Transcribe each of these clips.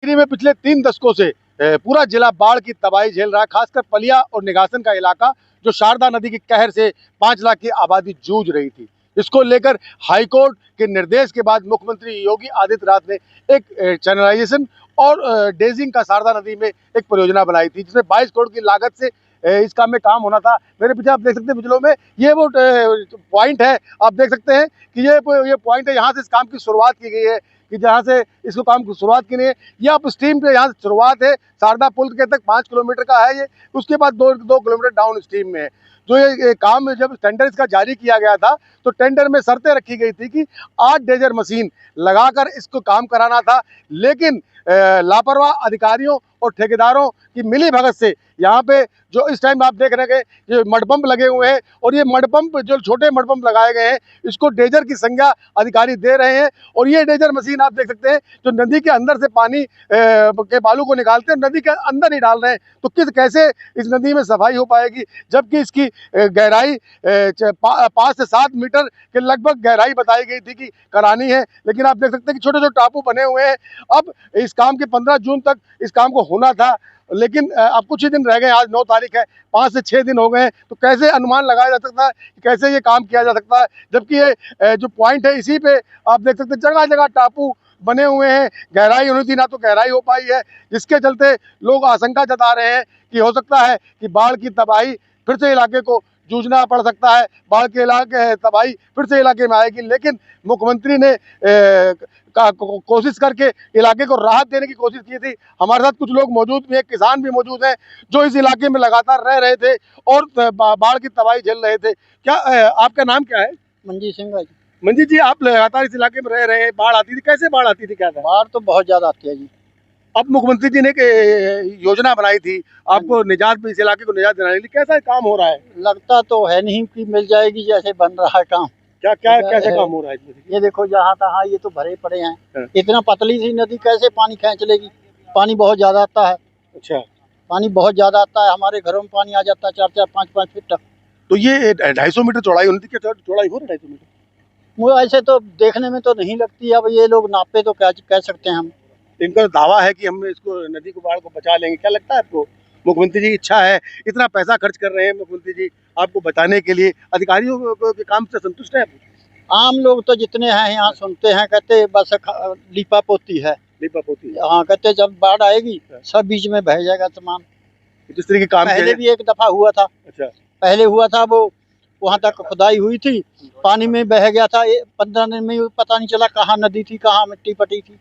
गिरी में पिछले 3 दशकों से पूरा जिला बाढ़ की तबाही झेल रहा है। खासकर पलिया और निगासन का इलाका जो शारदा नदी के कहर से 5 लाख की आबादी जूझ रही थी। इसको लेकर हाईकोर्ट के निर्देश के बाद मुख्यमंत्री योगी आदित्यनाथ ने एक चैनलाइजेशन और डेजिंग का शारदा नदी में एक परियोजना बनाई थी, जिसमें 22 करोड़ की लागत से इस काम में काम होना था। मेरे पीछे आप देख सकते हैं विजुअल में, ये वो पॉइंट है। आप देख सकते हैं कि ये पॉइंट है, यहाँ से इस काम की शुरुआत की गई है, कि जहाँ से इसको काम की शुरुआत की है। ये आप स्ट्रीम पे यहाँ से शुरुआत है, शारदा पुल के तक 5 किलोमीटर का है ये, उसके बाद 2 किलोमीटर डाउन स्ट्रीम में है। जो ये काम जब टेंडर इसका जारी किया गया था, तो टेंडर में शर्तें रखी गई थी कि 8 डेजर मशीन लगाकर इसको काम कराना था, लेकिन लापरवाह अधिकारियों और ठेकेदारों की मिलीभगत से यहाँ पे जो इस टाइम आप देख रहे हैं कि ये मड पंप लगे हुए हैं, और ये मड पंप जो छोटे मड पंप लगाए गए हैं, इसको डेजर की संज्ञा अधिकारी दे रहे हैं। और ये डेजर मशीन आप देख सकते हैं जो नदी के अंदर से पानी के बालू को निकालते हैं, नदी के अंदर ही डाल रहे हैं। तो कैसे इस नदी में सफाई हो पाएगी, जबकि इसकी गहराई 5 से 7 मीटर के लगभग गहराई बताई गई थी कि करानी है। लेकिन आप देख सकते हैं कि छोटे छोटे टापू बने हुए हैं। अब इस काम के 15 जून तक इस काम को होना था, लेकिन अब कुछ ही दिन रह गए। आज 9 तारीख है, 5 से 6 दिन हो गए हैं। तो कैसे अनुमान लगाया जा सकता है कि कैसे ये काम किया जा सकता है, जबकि ये जो पॉइंट है, इसी पे आप देख सकते हैं जगह जगह टापू बने हुए हैं। गहराई होनी थी, ना तो गहराई हो पाई है, जिसके चलते लोग आशंका जता रहे हैं कि हो सकता है कि बाढ़ की तबाही फिर से इलाके को जूझना पड़ सकता है, बाढ़ के इलाके तबाही फिर से इलाके में आएगी। लेकिन मुख्यमंत्री ने कोशिश करके इलाके को राहत देने की कोशिश की थी। हमारे साथ कुछ लोग मौजूद भी हैं, किसान भी मौजूद हैं, जो इस इलाके में लगातार रह रहे थे और बाढ़ की तबाही झेल रहे थे। क्या आपका नाम क्या है? मंजीत सिंह भाई। मंजीत जी, आप लगातार इस इलाके में रह रहे हैं, बाढ़ आती थी, कैसे बाढ़ आती थी, क्या था? बाढ़ तो बहुत ज्यादा आती है जी। अब मुख्यमंत्री जी ने एक योजना बनाई थी आपको निजात, इस इलाके को निजात दिलाने के लिए, कैसा काम हो रहा है? लगता तो है नहीं कि मिल जाएगी, जैसे बन रहा है काम। क्या क्या कैसे काम हो रहा है? ये देखो जहाँ तहाँ ये तो भरे पड़े हैं। हाँ। इतना पतली सी नदी कैसे पानी खींच लेगी? पानी बहुत ज्यादा आता है। अच्छा, पानी बहुत ज्यादा आता है, हमारे घरों में पानी आ जाता है 4-4, 5-5 फीट तक। तो ये 250 मीटर चौड़ाई होनी थी, क्या चौड़ाई हो रहा है 250 मीटर? वो ऐसे तो देखने में तो नहीं लगती, अब ये लोग नापे तो क्या कह सकते हैं हम। इनका दावा है कि हम इसको नदी को, बाढ़ को बचा लेंगे। क्या लगता है आपको? मुख्यमंत्री जी की इच्छा है, इतना पैसा खर्च कर रहे हैं मुख्यमंत्री जी आपको बचाने के लिए, अधिकारियों के काम से संतुष्ट है? आम लोग तो जितने हैं यहाँ सुनते हैं, कहते बस लीपा पोती है। लीपा पोती है। हाँ, कहते जब बाढ़ आएगी सब बीच में बह जाएगा सामान। जिस तरह के काम पहले भी एक दफा हुआ था। अच्छा, पहले हुआ था, वो वहां तक खुदाई हुई थी, पानी में बह गया था। 15 दिन में पता नहीं चला कहाँ नदी थी, कहाँ मिट्टी पटी थी।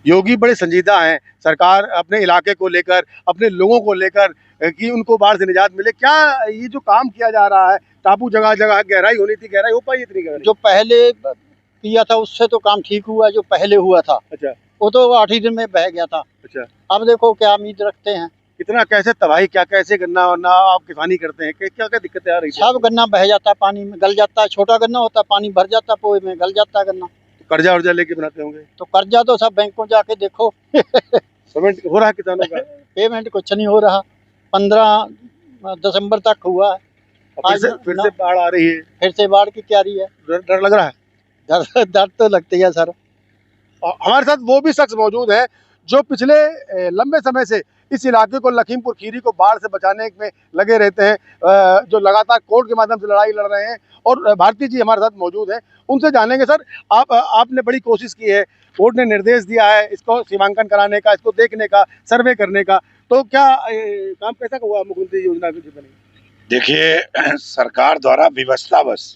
योगी बड़े संजीदा हैं, सरकार अपने इलाके को लेकर, अपने लोगों को लेकर कि उनको बाढ़ से निजात मिले। क्या ये जो काम किया जा रहा है, टापू जगह जगह गहराई होनी थी, गहराई हो पाई इतनी गहराई? जो पहले किया था उससे तो काम ठीक हुआ, जो पहले हुआ था अच्छा, वो तो 8 ही दिन में बह गया था। अच्छा, अब देखो क्या उम्मीद रखते हैं। इतना कैसे तबाही, क्या कैसे गन्ना वन्ना आप किसानी करते हैं, क्या क्या दिक्कतें आ रही है? सब गन्ना बह जाता है, पानी में गल जाता है। छोटा गन्ना होता है, पानी भर जाता है, पोए में गल जाता है गन्ना। कर्जा वर्जा लेके बनाते होंगे? तो कर्जा तो सब बैंकों जाके देखो। पेमेंट हो रहा है किसानों का? पेमेंट कुछ नहीं हो रहा। 15 दिसंबर तक हुआ है। फिर से बाढ़ आ रही है, फिर से बाढ़ की तैयारी है। डर लग रहा है? डर तो लगती है सर। हमारे साथ वो भी शख्स मौजूद है जो पिछले लंबे समय से इस इलाके को, लखीमपुर खीरी को बाढ़ से बचाने में लगे रहते हैं, जो लगातार कोर्ट के माध्यम से लड़ाई लड़ रहे हैं। और भारती जी हमारे साथ मौजूद हैं, उनसे जानेंगे। सर, आपने बड़ी कोशिश की है, कोर्ट ने निर्देश दिया है इसको सीमांकन कराने का, इसको देखने का, सर्वे करने का, तो क्या काम कैसा हुआ मुख्यमंत्री योजना की बनी? देखिए, सरकार द्वारा व्यवस्थावश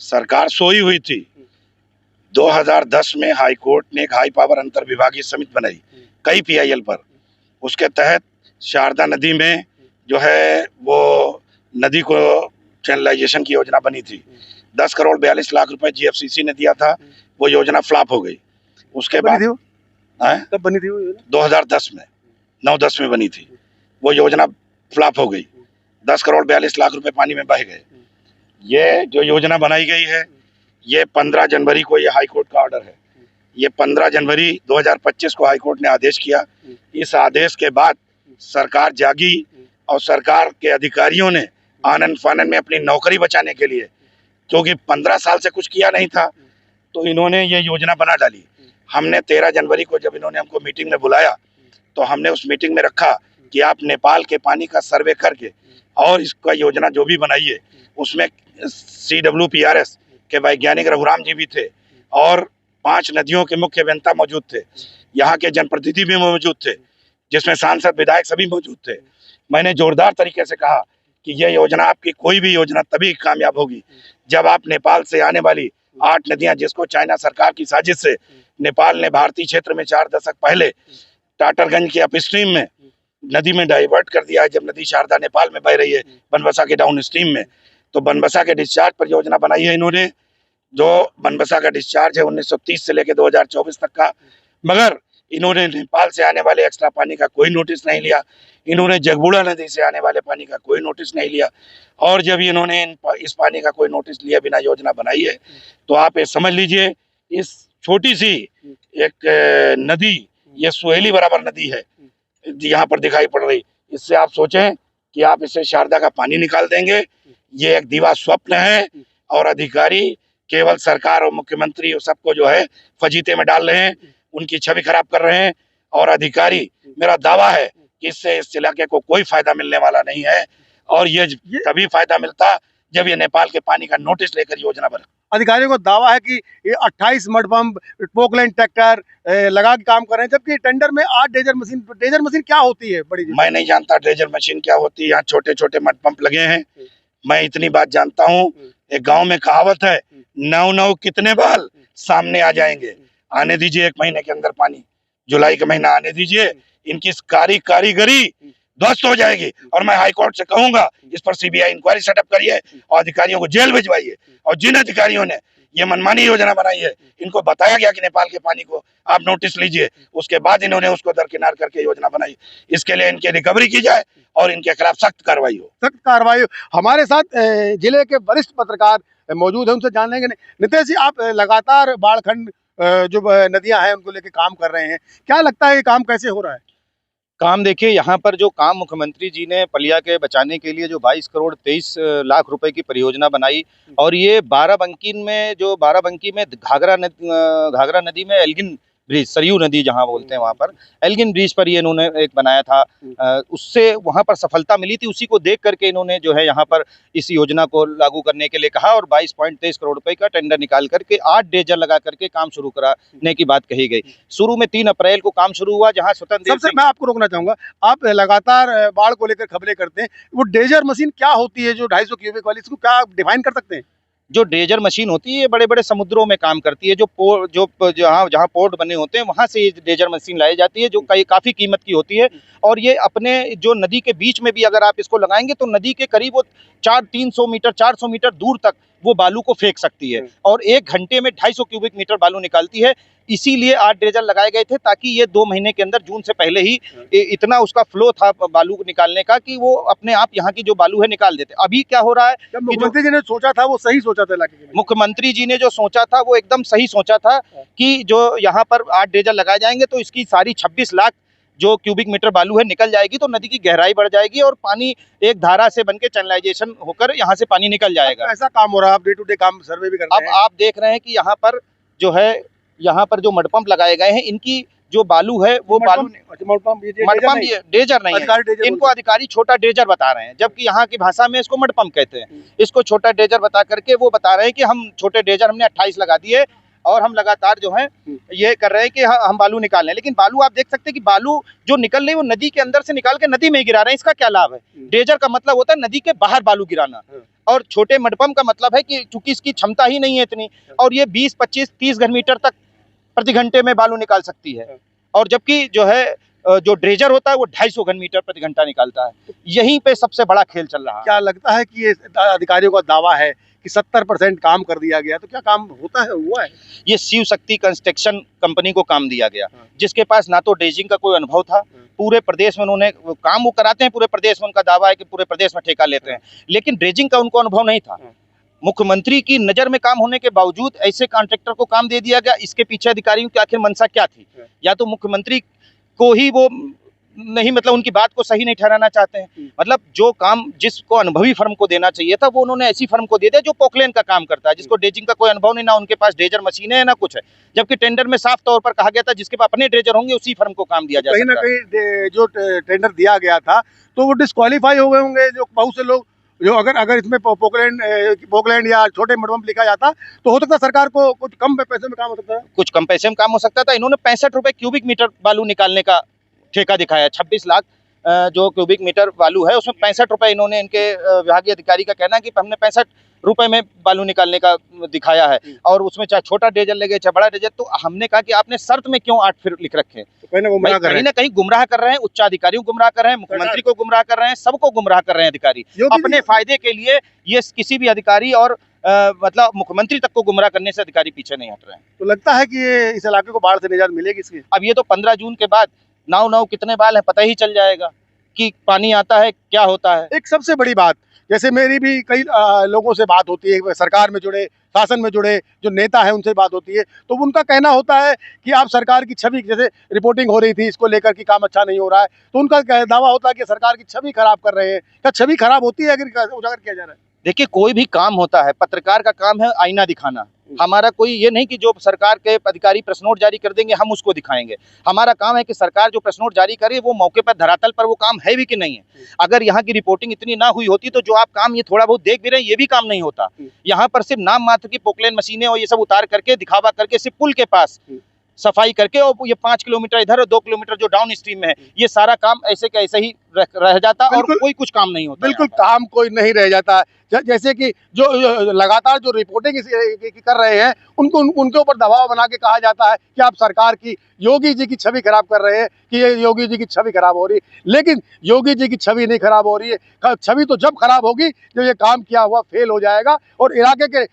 सरकार सोई हुई थी। 2010 में हाई कोर्ट ने एक हाई पावर अंतर विभागीय समिति बनाई कई PIL पर। उसके तहत शारदा नदी में जो है वो नदी को चैनलाइजेशन की योजना बनी थी। 10 करोड़ 42 लाख रुपए GFCC ने दिया था, वो योजना फ्लॉप हो गई। उसके बाद कब बनी थी वो योजना? 2010 में, 9-10 में बनी थी। वो योजना फ्लॉप हो गई, 10 करोड़ 42 लाख रुपए पानी में बह गए। ये जो योजना बनाई गई है, ये 15 जनवरी को ये हाई कोर्ट का ऑर्डर है। ये 15 जनवरी 2025 को हाई कोर्ट ने आदेश किया। इस आदेश के बाद सरकार जागी और सरकार के अधिकारियों ने आनन फानन में अपनी नौकरी बचाने के लिए, क्योंकि 15 साल से कुछ किया नहीं था, तो इन्होंने ये योजना बना डाली। हमने 13 जनवरी को जब इन्होंने हमको मीटिंग में बुलाया तो हमने उस मीटिंग में रखा कि आप नेपाल के पानी का सर्वे करके और इसका योजना जो भी बनाइए। उसमें CWPRS के वैज्ञानिक रघुराम जी भी थे और 5 नदियों के मुख्य अभियंता मौजूद थे, यहाँ के जनप्रतिनिधि भी मौजूद थे, जिसमें सांसद विधायक सभी मौजूद थे। मैंने जोरदार तरीके से कहा कि यह योजना, आपकी कोई भी योजना तभी कामयाब होगी जब आप नेपाल से आने वाली 8 नदियां, जिसको चाइना सरकार की साजिश से नेपाल ने भारतीय क्षेत्र में 4 दशक पहले टाटरगंज के अपस्ट्रीम में नदी में डाइवर्ट कर दिया है। जब नदी शारदा नेपाल में बह रही है बनबसा के डाउन स्ट्रीम में, तो बनबसा के डिस्चार्ज पर योजना बनाई है इन्होंने। जो बनबसा का डिस्चार्ज है 1930 से लेकर 2024 तक का, मगर इन्होंने नेपाल से आने वाले एक्स्ट्रा पानी का कोई नोटिस नहीं लिया। इन्होंने जगबुड़ा नदी से आने वाले पानी का कोई नोटिस नहीं लिया। और जब इन्होंने इस पानी का कोई नोटिस लिया बिना योजना बनाई है, तो आप ये समझ लीजिए इस छोटी सी एक नदी, ये सुहेली बराबर नदी है यहाँ पर दिखाई पड़ रही, इससे आप सोचें कि आप इससे शारदा का पानी निकाल देंगे। ये एक दीवा स्वप्न है और अधिकारी केवल सरकार और मुख्यमंत्री और सबको जो है फजीते में डाल रहे हैं, उनकी छवि खराब कर रहे हैं। और अधिकारी, मेरा दावा है कि इससे इस इलाके को कोई फायदा मिलने वाला नहीं है और ये तभी फायदा मिलता जब ये नेपाल के पानी का नोटिस लेकर योजना बना। अधिकारियों को दावा है कि ये 28 मड पंप, पोकलैंड ट्रैक्टर लगा के काम कर रहे हैं, जबकि टेंडर में 8 डेजर मशीन क्या होती है बड़ी? मैं नहीं जानता ड्रेजर मशीन क्या होती है। यहाँ छोटे छोटे मड पंप लगे हैं। मैं इतनी बात जानता हूँ, एक गांव में कहावत है, 9 कितने बाल सामने आ जाएंगे। आने दीजिए 1 महीने के अंदर पानी, जुलाई का महीना आने दीजिए, इनकी कारीगरी ध्वस्त हो जाएगी। और मैं हाईकोर्ट से कहूंगा इस पर CBI इंक्वायरी सेटअप करिए और अधिकारियों को जेल भिजवाइए। और जिन अधिकारियों ने ये मनमानी योजना बनाई है, इनको बताया गया कि नेपाल के पानी को आप नोटिस लीजिए, उसके बाद इन्होंने उसको दरकिनार करके योजना बनाई। इसके लिए इनकी रिकवरी की जाए और इनके खिलाफ सख्त कार्रवाई हो। सख्त कार्रवाई। हमारे साथ जिले के वरिष्ठ पत्रकार मौजूद है, उनसे जान लेंगे। नितेश जी, आप लगातार बाढ़खंड जो नदियां हैं उनको लेके काम कर रहे हैं, क्या लगता है ये काम कैसे हो रहा है? काम देखिए, यहाँ पर जो काम मुख्यमंत्री जी ने पलिया के बचाने के लिए जो 22 करोड़ 23 लाख रुपए की परियोजना बनाई, और ये बाराबंकी में घाघरा नदी में एल्गिन ब्रिज, सरयू नदी जहाँ बोलते हैं वहाँ पर एल्गिन ब्रिज पर ये इन्होंने एक बनाया था। उससे वहाँ पर सफलता मिली थी, उसी को देख करके इन्होंने जो है यहाँ पर इस योजना को लागू करने के लिए कहा और 22.23 करोड़ रुपए का टेंडर निकाल करके 8 डेजर लगा करके काम शुरू कराने की बात कही गई। शुरू में 3 अप्रैल को काम शुरू हुआ, जहाँ स्वतंत्र सबसे मैं आपको रोकना चाहूंगा, आप लगातार बाढ़ को लेकर खबरें करते हैं, वो डेजर मशीन क्या होती है जो 250 क्यूबिक वाली, इसको क्या आप डिफाइन कर सकते हैं? जो ड्रेजर मशीन होती है ये बड़े बड़े समुद्रों में काम करती है। जहाँ पोर्ट बने होते हैं वहाँ से ये ड्रेजर मशीन लाई जाती है, जो काफ़ी कीमत की होती है। और ये अपने जो नदी के बीच में भी अगर आप इसको लगाएंगे तो नदी के करीब वो 400 मीटर दूर तक वो बालू को फेंक सकती है और 1 घंटे में 250 क्यूबिक मीटर बालू निकालती है। इसीलिए 8 ड्रेजर लगाए गए थे, ताकि ये 2 महीने के अंदर, जून से पहले ही इतना उसका फ्लो था बालू निकालने का कि वो अपने आप यहाँ की जो बालू है निकाल देते। अभी क्या हो रहा है, मुख्यमंत्री जी ने सोचा था वो सही सोचा था इलाके के लिए। मुख्यमंत्री जी ने जो सोचा था वो एकदम सही सोचा था कि जो यहाँ पर 8 ड्रेजर लगाए जाएंगे तो इसकी सारी 26 लाख जो क्यूबिक मीटर बालू है निकल जाएगी, तो नदी की गहराई बढ़ जाएगी और पानी एक धारा से बनके चैनलाइजेशन होकर यहाँ से पानी निकल जाएगा। ऐसा काम हो रहा है, आप डे टू डे काम सर्वे भी कर रहे हैं। अब आप देख रहे हैं कि यहाँ पर जो मडपंप लगाए गए हैं, इनकी जो बालू है वो मडपंप ये डेजर नहीं है, इनको अधिकारी छोटा डेजर बता रहे हैं, जबकि यहाँ की भाषा में इसको मडपंप कहते हैं। इसको छोटा डेजर बता करके वो बता रहे हैं कि हम छोटे डेजर हमने 28 लगा दिए और हम लगातार जो है ये कर रहे हैं कि हम बालू निकाल रहे हैं। लेकिन बालू आप देख सकते हैं कि बालू जो निकल रही है वो नदी के अंदर से निकाल के नदी में ही गिरा रहे हैं। इसका क्या लाभ है? डेजर का मतलब होता है नदी के बाहर बालू गिराना, और छोटे मडपंप का मतलब है कि चूंकि इसकी क्षमता ही नहीं है इतनी, और ये 20, 25, 30 घन मीटर तक प्रति घंटे में बालू निकाल सकती है। और जबकि जो ड्रेजर होता है वो 250 घन मीटर प्रति घंटा निकालता है। यहीं पे सबसे बड़ा खेल चल रहा है। क्या लगता है कि ये अधिकारियों का दावा है कि 70% काम कर दिया गया, तो क्या काम होता है, हुआ है? ये शिव शक्ति कंस्ट्रक्शन कंपनी को काम दिया गया, जिसके पास ना तो ड्रेजिंग का कोई अनुभव था। पूरे प्रदेश में उन्होंने काम वो कराते हैं, पूरे प्रदेश में उनका दावा है कि पूरे प्रदेश में ठेका लेते हैं, लेकिन ड्रेजिंग का उनको अनुभव नहीं था। मुख्यमंत्री की नजर में काम होने के बावजूद ऐसे कॉन्ट्रैक्टर को काम दे दिया गया। इसके पीछे अधिकारियों की आखिर मंशा क्या थी? या तो मुख्यमंत्री को ही वो नहीं, मतलब उनकी बात को सही नहीं ठहराना चाहते हैं। मतलब जो काम जिसको अनुभवी फर्म को देना चाहिए था वो उन्होंने ऐसी फर्म को दे दिया जो पोकलेन का काम करता है, जिसको ड्रेजिंग का कोई अनुभव नहीं, ना उनके पास ड्रेजर मशीन है ना कुछ है। जबकि टेंडर में साफ तौर पर कहा गया था जिसके पास अपने ड्रेजर होंगे उसी फर्म को काम दिया जा कहीं ना सकता है। कहीं जो टेंडर दिया गया था तो वो डिस्क्वालीफाई हो गए होंगे, जो बहुत से लोग जो अगर इसमें पोकलैंड या छोटे मडपंप लिखा जाता तो हो सकता है सरकार को कुछ कम पैसे में काम हो सकता है। कुछ कम पैसे में काम हो सकता था। इन्होंने 65 रुपए क्यूबिक मीटर बालू निकालने का ठेका दिखाया। 26 लाख जो क्यूबिक मीटर बालू है उसमें 65 रुपए इन्होंने, इनके विभागीय अधिकारी का कहना है कि हमने 65 रुपए में बालू निकालने का दिखाया है, और उसमें चाहे छोटा ड्रेजर लगे चाहे बड़ा ड्रेजर। तो हमने कहा कि आपने शर्त में क्यों 8 फिर लिख रखे हैं? तो कहीं ना कहीं गुमराह कर रहे हैं, उच्चाधिकारियों को गुमराह कर रहे हैं, मुख्यमंत्री को गुमराह कर रहे हैं, सबको गुमराह कर रहे हैं अधिकारी अपने फायदे के लिए। ये किसी भी अधिकारी और मतलब मुख्यमंत्री तक को गुमराह करने से अधिकारी पीछे नहीं हट रहे हैं। तो लगता है कि ये इस इलाके को बाढ़ से निजात मिलेगी इसकी? अब ये तो 15 जून के बाद नाव कितने बाल है पता ही चल जाएगा कि पानी आता है क्या होता है। एक सबसे बड़ी बात, जैसे मेरी भी कई लोगों से बात होती है, सरकार में जुड़े, शासन में जुड़े जो नेता है उनसे बात होती है, तो उनका कहना होता है कि आप सरकार की छवि, जैसे रिपोर्टिंग हो रही थी इसको लेकर कि काम अच्छा नहीं हो रहा है, तो उनका दावा होता है कि सरकार की छवि खराब कर रहे हैं। क्या छवि खराब होती है अगर उजागर किया जा रहा है? देखिए, कोई भी काम होता है, पत्रकार का काम है आईना दिखाना। हमारा कोई ये नहीं कि जो सरकार के अधिकारी प्रेस नोट जारी कर देंगे हम उसको दिखाएंगे। हमारा काम है कि सरकार जो प्रेस नोट जारी करे वो मौके पर धरातल पर वो काम है भी कि नहीं है। अगर यहाँ की रिपोर्टिंग इतनी ना हुई होती तो जो आप काम ये थोड़ा बहुत देख भी रहे हैं ये भी काम नहीं होता। यहाँ पर सिर्फ नाम मात्र की पोकलेन मशीनें और ये सब उतार करके दिखावा करके सिर्फ पुल के पास सफाई करके, और ये 5 किलोमीटर इधर और 2 किलोमीटर जो डाउन स्ट्रीम में है, ये सारा काम ऐसे के ऐसे ही रह जाता और कोई कुछ काम नहीं होता। बिल्कुल काम कोई नहीं रह जाता। जैसे कि जो लगातार जो रिपोर्टिंग कर रहे हैं उनके ऊपर दबाव बना के कहा जाता है कि आप सरकार की, योगी जी की छवि खराब कर रहे हैं, कि ये योगी जी की छवि खराब हो रही है। लेकिन योगी जी की छवि नहीं खराब हो रही है। छवि तो जब खराब होगी जब ये काम किया हुआ फेल हो जाएगा और इलाके के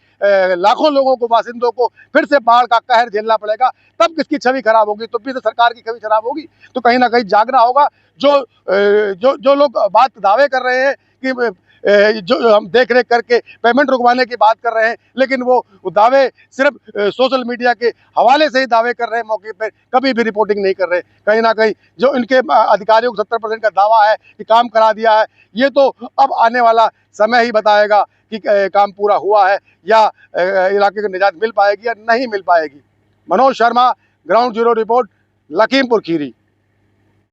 लाखों लोगों को, बासिंदों को फिर से बाढ़ का कहर झेलना पड़ेगा। तब किसकी छवि खराब होगी? तो भी तो सरकार की छवि खराब होगी। तो कहीं ना कहीं जागना होगा। जो लोग बात दावे कर रहे हैं कि जो हम देख रेख करके पेमेंट रुकवाने की बात कर रहे हैं, लेकिन वो दावे सिर्फ सोशल मीडिया के हवाले से ही दावे कर रहे हैं, मौके पर कभी भी रिपोर्टिंग नहीं कर रहे। कहीं ना कहीं जो इनके अधिकारियों को 70% का दावा है कि काम करा दिया है, ये तो अब आने वाला समय ही बताएगा कि काम पूरा हुआ है या इलाके को निजात मिल पाएगी या नहीं मिल पाएगी। Manoj Sharma, ground zero report, Lakhimpur Kheri.